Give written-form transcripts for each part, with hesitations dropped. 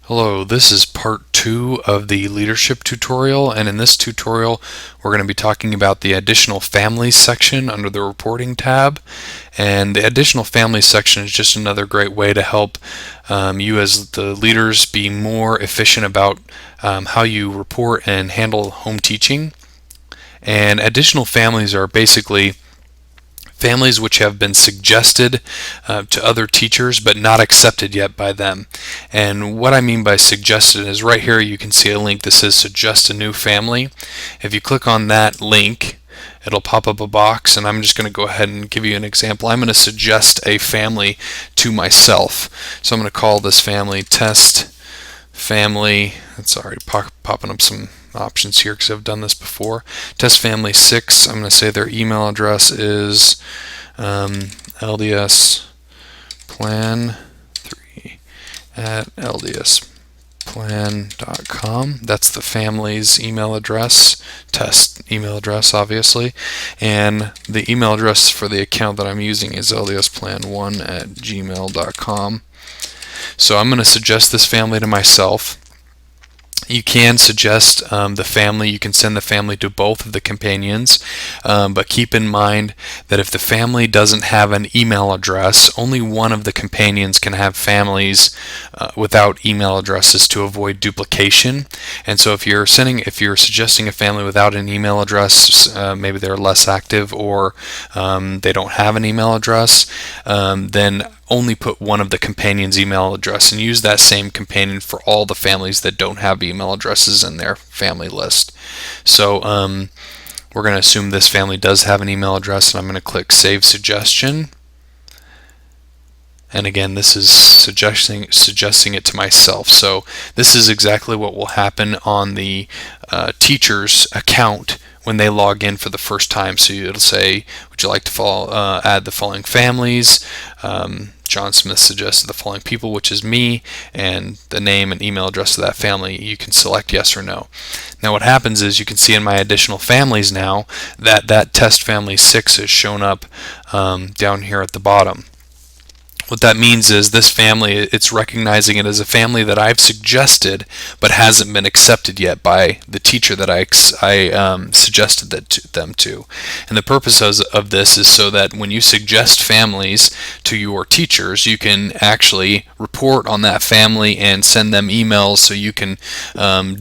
Hello, this is part 2 of the leadership tutorial, and in this tutorial we're going to be talking about the additional families section under the reporting tab. And the additional families section is just another great way to help you as the leaders be more efficient about how you report and handle home teaching. And additional families are basically families which have been suggested to other teachers but not accepted yet by them. And what I mean by suggested is right here you can see a link that says suggest a new family. If you click on that link, it'll pop up a box, and I'm just going to go ahead and give you an example. I'm going to suggest a family to myself. So I'm going to call this family test family. It's already popping up some options here because I've done this before. Test family 6. I'm going to say their email address is LDSplan3@LDSplan.com. That's the family's email address, test email address obviously, and the email address for the account that I'm using is LDSplan1@gmail.com. So I'm going to suggest this family to myself. You can suggest the family. You can send the family to both of the companions, but keep in mind that if the family doesn't have an email address, only one of the companions can have families without email addresses to avoid duplication. And so if you're suggesting a family without an email address, maybe they're less active or they don't have an email address, then only put one of the companions' email address and use that same companion for all the families that don't have email addresses in their family list. So we're going to assume this family does have an email address, and I'm going to click Save Suggestion. And again, this is suggesting it to myself. So this is exactly what will happen on the teacher's account when they log in for the first time. So it'll say, would you like to add the following families? John Smith suggested the following people, which is me, and the name and email address of that family. You can select yes or no. Now what happens is you can see in my additional families now that test family 6 has shown up down here at the bottom. What that means is this family, it's recognizing it as a family that I've suggested but hasn't been accepted yet by the teacher that I suggested them to. And the purpose of this is so that when you suggest families to your teachers, you can actually report on that family and send them emails so you can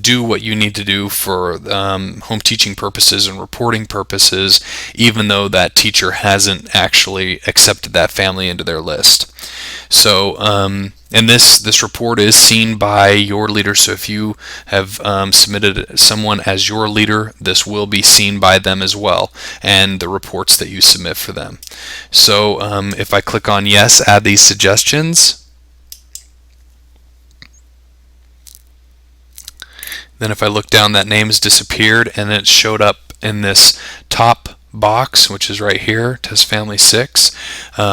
do what you need to do for home teaching purposes and reporting purposes, even though that teacher hasn't actually accepted that family into their list. So, and this report is seen by your leader. So if you have submitted someone as your leader, this will be seen by them as well, and the reports that you submit for them. So if I click on yes, add these suggestions, then if I look down, that name has disappeared, and it showed up in this top box, which is right here, test family 6.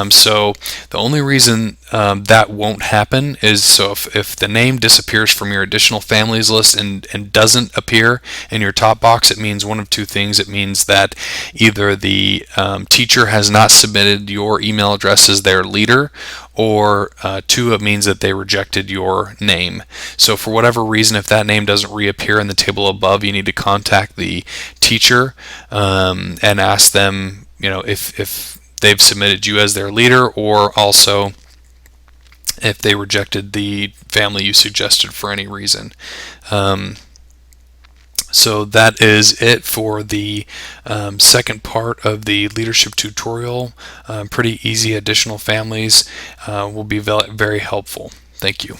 So the only reason that won't happen is so if the name disappears from your additional families list and doesn't appear in your top box, it means one of two things. It means that either the teacher has not submitted your email address as their leader, or two, it means that they rejected your name. So for whatever reason, if that name doesn't reappear in the table above, you need to contact the teacher and ask them, if they've submitted you as their leader, or also if they rejected the family you suggested for any reason. So that is it for the second part of the leadership tutorial. Pretty easy. Additional families will be very helpful. Thank you.